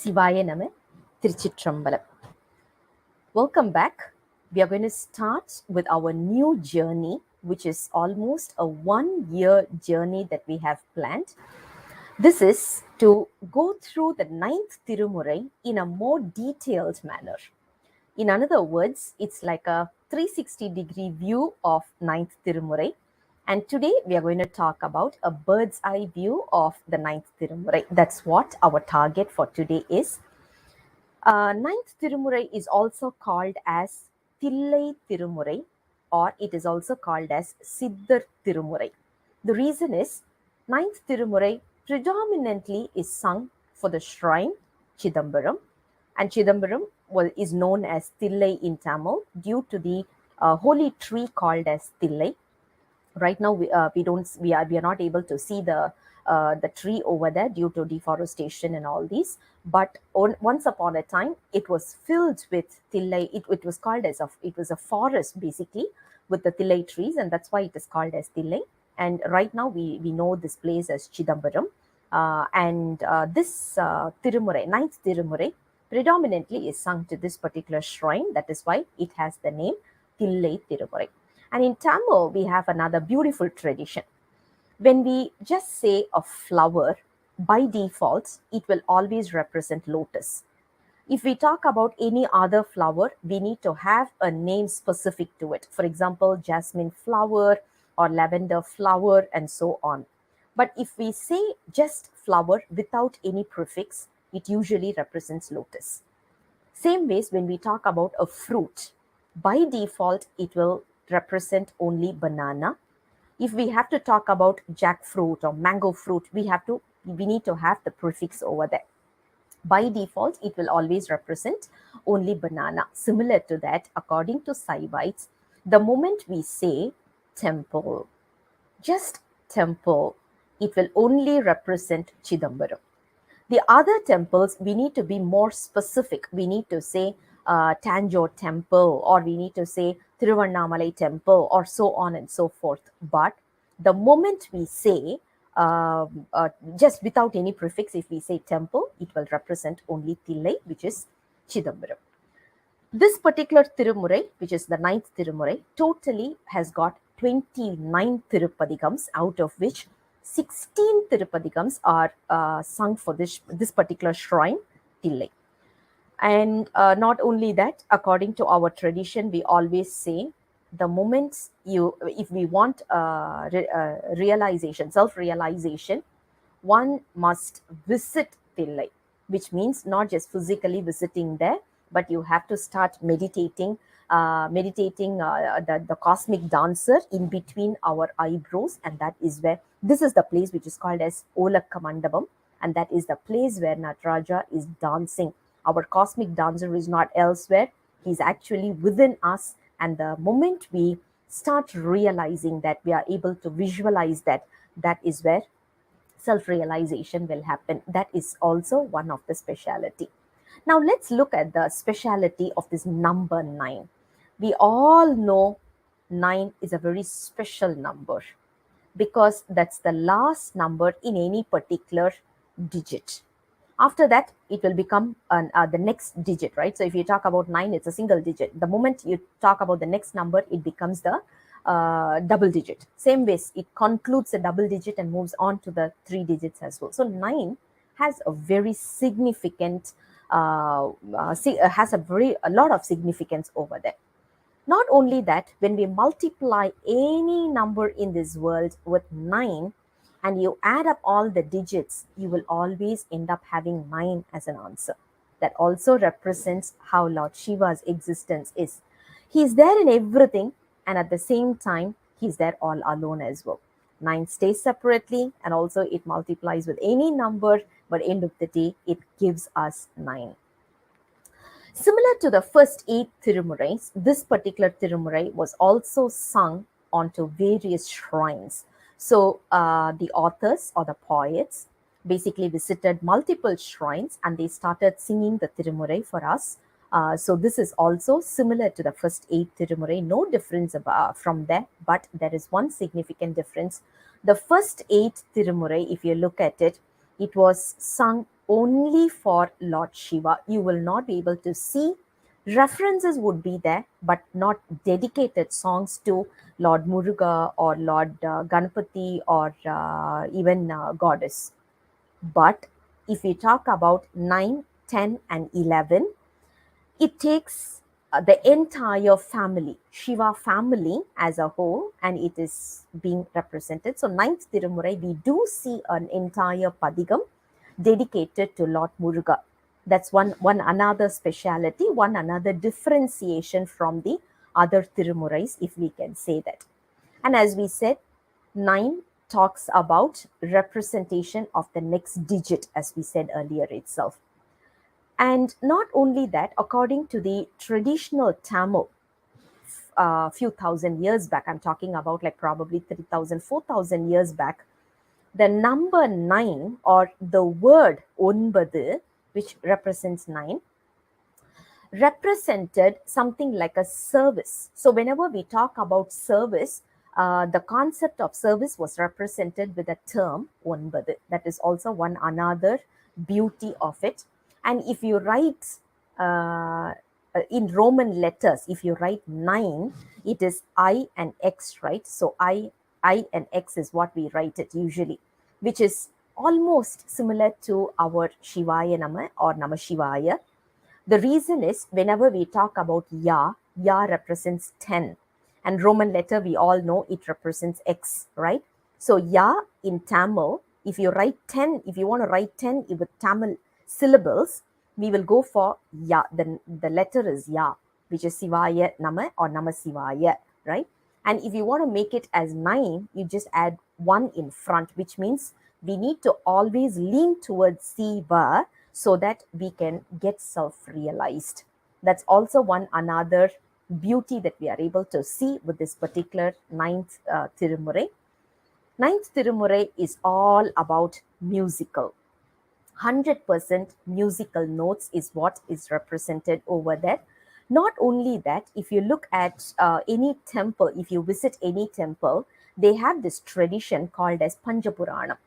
Sivaya Nama, Tiruchitrambalam. Welcome back. We are going to start with our new journey, which is almost a 1 year journey that we have planned. This is to go through the ninth Thirumurai in a more detailed manner. In other words, it's like a 360-degree view of ninth Thirumurai. And today we are going to talk about a bird's eye view of the ninth Thirumurai. That's what our target for today is. Ninth Thirumurai is also called as Thillai Thirumurai, or it is also called as Siddhar Thirumurai. The reason is ninth Thirumurai predominantly is sung for the shrine Chidambaram, and Chidambaram is known as Thillai in Tamil due to the holy tree called as Thillai. Right now we are not able to see the tree over there due to deforestation and all these, but once upon a time it was filled with Thillai. It was called as it was a forest basically with the Thillai trees, and that's why it is called as Thillai. And right now we know this place as Chidambaram, and this Thirumurai, ninth Thirumurai, predominantly is sung to this particular shrine. That is why it has the name Thillai Thirumurai. And in Tamil, we have another beautiful tradition. When we just say a flower, by default, it will always represent lotus. If we talk about any other flower, we need to have a name specific to it. For example, jasmine flower or lavender flower and so on. But if we say just flower without any prefix, it usually represents lotus. Same ways when we talk about a fruit, by default, it will represent only banana. If we have to talk about jackfruit or mango fruit, we need to have the prefix over there. By default, it will always represent only banana. Similar to that, according to Saivites, the moment we say temple, just temple, it will only represent Chidambaram. The other temples, we need to be more specific. We need to say Tanjore temple, or we need to say Thiruvannamalai temple, or so on and so forth. But the moment we say just without any prefix, if we say temple, it will represent only Thillai, which is Chidambaram. This particular Thirumurai, which is the ninth Thirumurai, totally has got 29 Thirupadigams, out of which 16 Thirupadigams are sung for this particular shrine, Thillai. And not only that, according to our tradition, we always say the moment if we want realization, self-realization, one must visit Thillai, which means not just physically visiting there, but you have to start meditating the cosmic dancer in between our eyebrows, and that is where this is the place which is called as Olakka Mandapam, and that is the place where Nataraja is dancing. Our cosmic dancer is not elsewhere, he's actually within us, and the moment we start realizing that, we are able to visualize that, that is where self-realization will happen. That is also one of the speciality. Now let's look at the speciality of this number 9. We all know 9 is a very special number because that's the last number in any particular digit. After that, it will become the next digit, right? So if you talk about 9, it's a single digit. The moment you talk about the next number, it becomes the double digit. Same ways, it concludes a double digit and moves on to the 3 digits as well. So 9 has a very significant, has a lot of significance over there. Not only that, when we multiply any number in this world with 9, and you add up all the digits, you will always end up having 9 as an answer. That also represents how Lord Shiva's existence is. He is there in everything, and at the same time, he's there all alone as well. 9 stays separately, and also it multiplies with any number, but end of the day, it gives us 9. Similar to the first 8 Thirumurais, this particular Thirumurai was also sung onto various shrines. So the authors or the poets basically visited multiple shrines and they started singing the Thirumurai for us. So this is also similar to the first 8 Thirumurai, no difference from there, but there is one significant difference. The first 8 Thirumurai, if you look at it, it was sung only for Lord Shiva. You will not be able to see references would be there, but not dedicated songs to Lord Muruga or Lord Ganapati or even Goddess. But if we talk about 9, 10, and 11, it takes the entire family, Shiva family as a whole, and it is being represented. So, ninth Thirumurai, we do see an entire Padigam dedicated to Lord Muruga. That's one another speciality, one another differentiation from the other Thirumurais, if we can say that. And as we said, 9 talks about representation of the next digit, as we said earlier itself. And not only that, according to the traditional Tamil, few thousand years back, I'm talking about like probably 3,000, 4,000 years back, the number 9 or the word onbadu, which represents 9, represented something like a service. So whenever we talk about service, the concept of service was represented with the term onbadu. That is also one another beauty of it. And if you write in Roman letters, if you write 9, it is I and X, right? So I and X is what we write it usually, which is almost similar to our Shivaya Nama or Nama Shivaya. The reason is whenever we talk about Ya, Ya represents 10. And Roman letter, we all know it represents X, right? So Ya in Tamil, if you write 10, if you want to write 10 with Tamil syllables, we will go for Ya. The letter is Ya, which is Sivaya Nama or Nama Sivaya, right? And if you want to make it as 9, you just add 1 in front, which means we need to always lean towards Siva so that we can get self-realized. That's also one another beauty that we are able to see with this particular 9th Thirumurai. 9th Thirumurai is all about musical. 100% musical notes is what is represented over there. Not only that, if you look at any temple, if you visit any temple, they have this tradition called as Panjapuranam.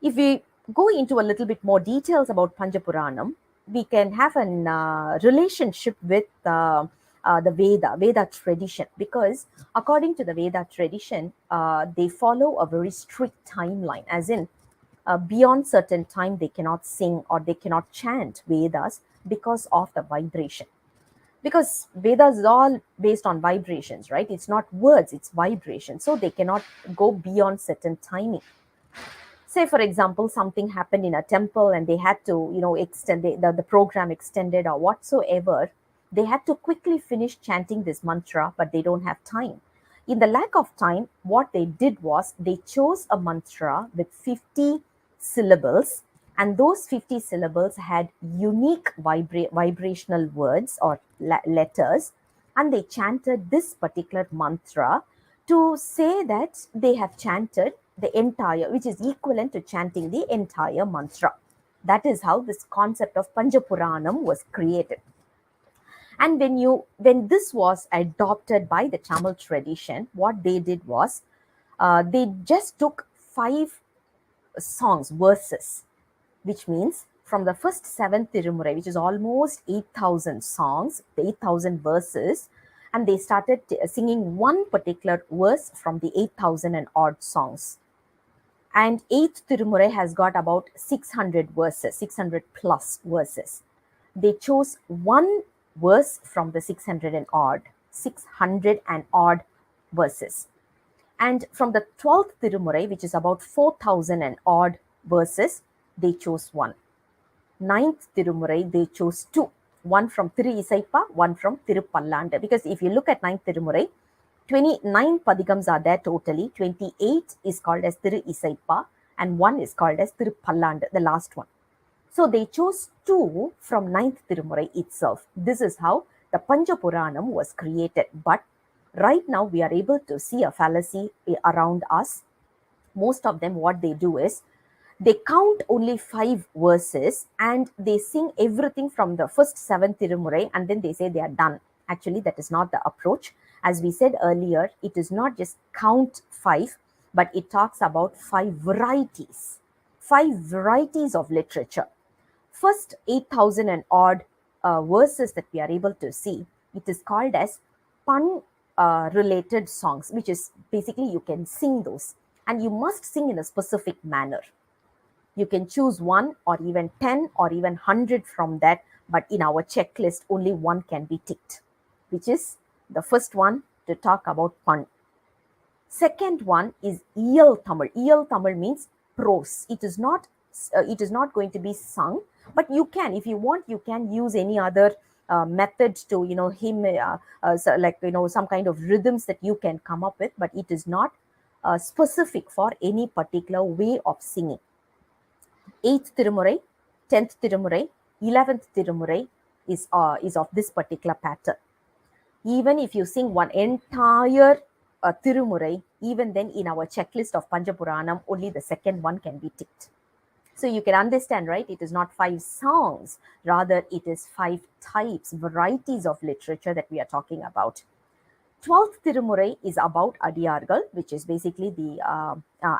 If we go into a little bit more details about Panjapuranam, we can have a relationship with the Veda tradition, because according to the Veda tradition, they follow a very strict timeline, as in beyond certain time they cannot sing or they cannot chant Vedas because of the vibration. Because Vedas is all based on vibrations, right? It's not words, it's vibration. So they cannot go beyond certain timing. Say for example, something happened in a temple and they had to extend the program extended or whatsoever, they had to quickly finish chanting this mantra, but they don't have time. In the lack of time, what they did was they chose a mantra with 50 syllables, and those 50 syllables had unique vibrational words or letters, and they chanted this particular mantra to say that they have chanted the entire, which is equivalent to chanting the entire mantra. That is how this concept of Panjapuranam was created. And when this was adopted by the Tamil tradition, what they did was they just took 5 songs, verses, which means from the first 7 Thirumurai, which is almost 8,000 songs, 8,000 verses, and they started singing one particular verse from the 8,000 and odd songs. And 8th Thirumurai has got about 600 verses, 600 plus verses. They chose one verse from the 600 and odd verses. And from the 12th Thirumurai, which is about 4,000 and odd verses, they chose one. 9th Thirumurai, they chose 2. One from Thiru Isaipa, one from Tirupallanda. Because if you look at 9th Thirumurai, 29 Padigams are there totally. 28 is called as Thiru Isaipa and 1 is called as Tirupallanda, the last one. So they chose 2 from 9th Thirumurai itself. This is how the Panjapuranam was created. But right now we are able to see a fallacy around us. Most of them, what they do is they count only 5 verses and they sing everything from the first 7 Thirumurai and then they say they are done. Actually, that is not the approach. As we said earlier, it is not just count 5, but it talks about 5 varieties. 5 varieties of literature. first 8,000 and odd verses that we are able to see, it is called as pun related songs, which is basically you can sing those, and you must sing in a specific manner. You can choose one or even 10 or even 100 from that, but in our checklist, only one can be ticked, which is the first one to talk about pun. Second one is Iyal Tamil. Iyal Tamil means prose. It is not going to be sung, but you can, if you want, you can use any other method to, hymn, so like, some kind of rhythms that you can come up with, but it is not specific for any particular way of singing. 8th Thirumurai, 10th Thirumurai, 11th Thirumurai is of this particular pattern. Even if you sing one entire Thirumurai, even then in our checklist of Panchapuranam, only the second one can be ticked. So you can understand, right? It is not 5 songs, rather it is 5 types, varieties of literature that we are talking about. 12th Thirumurai is about Adiyargal, which is basically the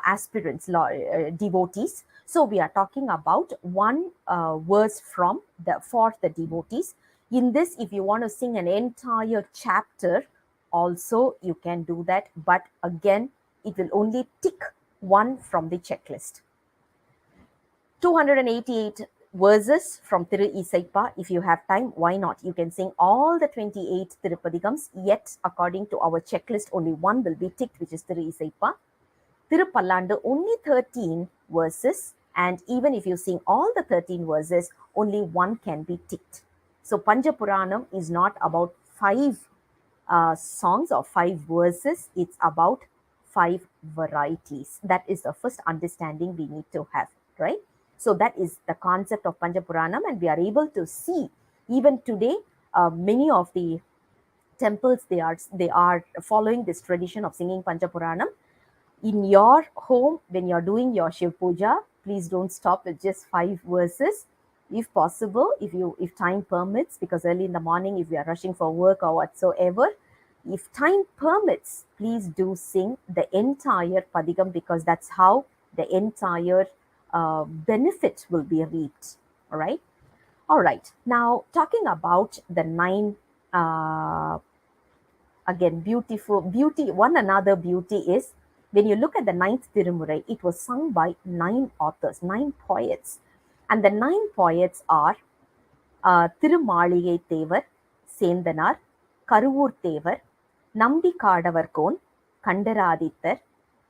aspirants, devotees. So we are talking about one verse for the devotees. In this, if you want to sing an entire chapter, also you can do that. But again, it will only tick one from the checklist. 288 verses from Thiru Isaipa. If you have time, why not? You can sing all the 28 Thirupadigams, yet according to our checklist, only one will be ticked, which is Thiru Isaipa. Thirupallandu, only 13 verses, and even if you sing all the 13 verses, only one can be ticked. So Panchapuranam is not about 5 songs or 5 verses, it's about 5 varieties. That is the first understanding we need to have, right? So that is the concept of Panchapuranam, and we are able to see even today many of the temples, they are following this tradition of singing Panchapuranam. In your home, when you're doing your Shiv Puja, please don't stop with just 5 verses. If possible, if time permits, because early in the morning, if we are rushing for work or whatsoever, if time permits, please do sing the entire Padigam, because that's how the entire benefit will be reaped. All right. All right. Now, talking about the 9, again, beauty. One another beauty is when you look at the 9th Thirumurai, it was sung by 9 authors, 9 poets. And the 9 poets are Thirumaligai Thevar, Sendanar, Karuvur Thevar, Nambi Kadavarkon, Kandaradithar,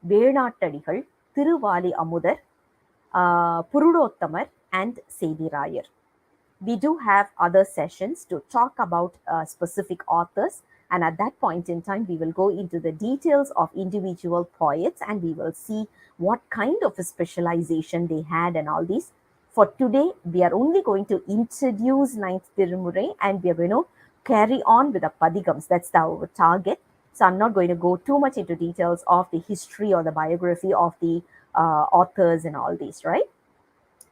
Venattadigal, Thiruvali Amudar, Purudottamar, and Sedirayar. We do have other sessions to talk about specific authors, and at that point in time, we will go into the details of individual poets, and we will see what kind of a specialization they had and all these. For today, we are only going to introduce 9th Thirumurai, and we are going to carry on with the Padigams. That's our target. So I'm not going to go too much into details of the history or the biography of the authors and all these, right?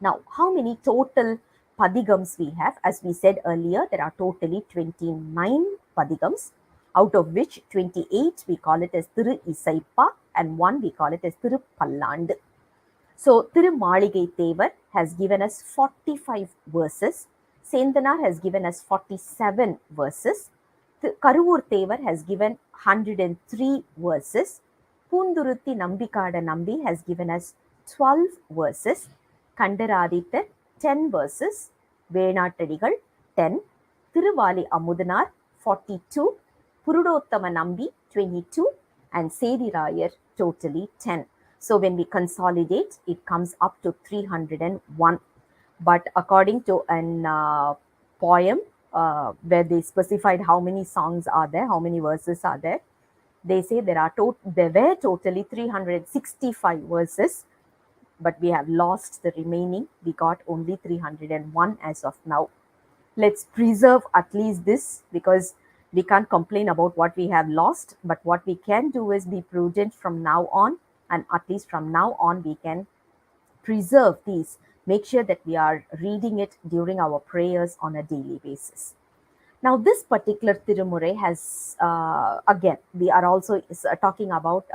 Now, how many total Padigams we have? As we said earlier, there are totally 29 Padigams, out of which 28 we call it as Thiru Isaipa and 1 we call it as Thirupallandu. So, Thirumaligai Thevar has given us 45 verses. Sendanar has given us 47 verses. Karuvur Thevar has given 103 verses. Poonduruthi Nambikada Nambi has given us 12 verses. Kandaradithar 10 verses. Venattadigal 10. Thiruvali Amudanar 42. Purudottama Nambi 22. And Sedirayar totally 10. So when we consolidate, it comes up to 301. But according to an poem where they specified how many songs are there, how many verses are there, they say there were totally 365 verses, but we have lost the remaining. We got only 301 as of now. Let's preserve at least this, because we can't complain about what we have lost, but what we can do is be prudent from now on, and at least from now on we can preserve these. Make sure that we are reading it during our prayers on a daily basis. Now, this particular Thirumurai has, again, we are also talking about,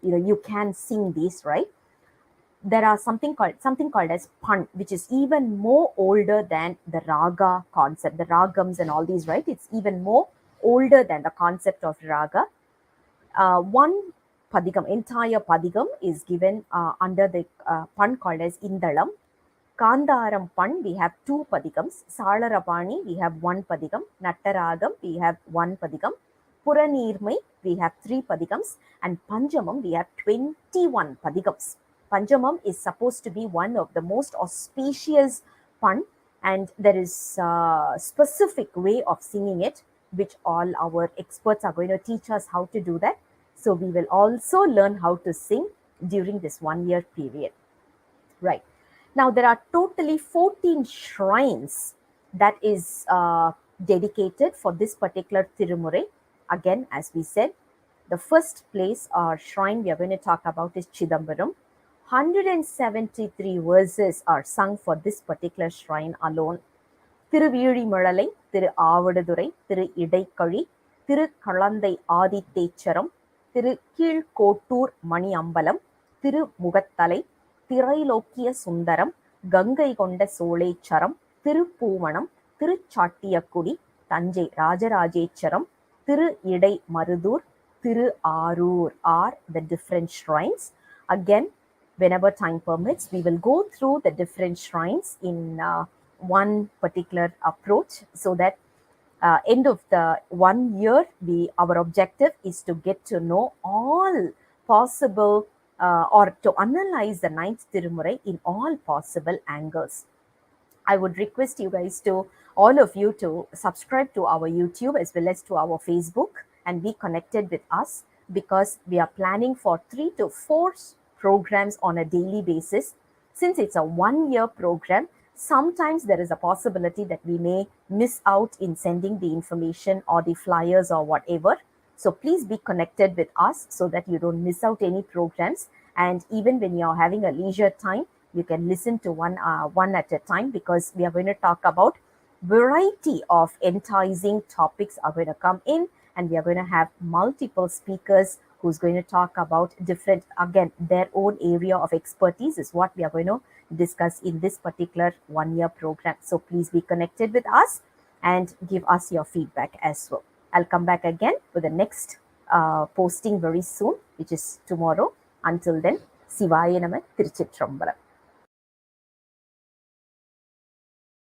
you can sing these, right? there are something called as pan, which is even more older than the raga concept, the ragams and all these, right? It's even more older than the concept of raga. One padigam, entire padigam is given under the pan called as Indalam. Kandaram Pan, we have two padigams. Salarapani, we have one padigam. Nattaragam, we have one padigam. Puranirmai, we have three padigams. And Panjamam, we have 21 padigams. Panjamam is supposed to be one of the most auspicious pan, and there is a specific way of singing it, which all our experts are going to teach us how to do that. So we will also learn how to sing during this 1 year period. Right. Now, there are totally 14 shrines that is dedicated for this particular Thirumurai. Again, as we said, the first place or shrine we are going to talk about is Chidambaram. 173 verses are sung for this particular shrine alone. Thiruveezhimizhalai, திரு ஆவடுதுறை, திரு இடைக்கழி, திரு களந்தை ஆதித்தேச்சரம், திரு கீழ்கோட்டூர் மணி அம்பலம், திரு முகத்தலை, திரைலோக்கிய சுந்தரம், கங்கை கொண்ட சோழேச்சரம், திருப்பூவனம், திருச்சாட்டியக்குடி, தஞ்சை ராஜராஜேச்சரம், திரு இடை மருதூர், திரு Arur are the different shrines. Again, whenever time permits, we will go through the different shrines in one particular approach, so that end of the 1 year, our objective is to get to know all possible or to analyze the ninth Thirumurai in all possible angles. I would request you guys to, all of you, to subscribe to our YouTube as well as to our Facebook and be connected with us, because we are planning for 3 to 4 programs on a daily basis. Since it's a 1 year program, sometimes there is a possibility that we may miss out in sending the information or the flyers or whatever. So please be connected with us so that you don't miss out any programs. And even when you're having a leisure time, you can listen to one at a time, because we are going to talk about variety of enticing topics are going to come in, and we are going to have multiple speakers who's going to talk about different, again, their own area of expertise is what we are going to discuss in this particular 1 year program. So please be connected with us and give us your feedback as well. I'll come back again with the next posting very soon, which is tomorrow. Until then, Sivaya Nama, Tiruchitrambalam.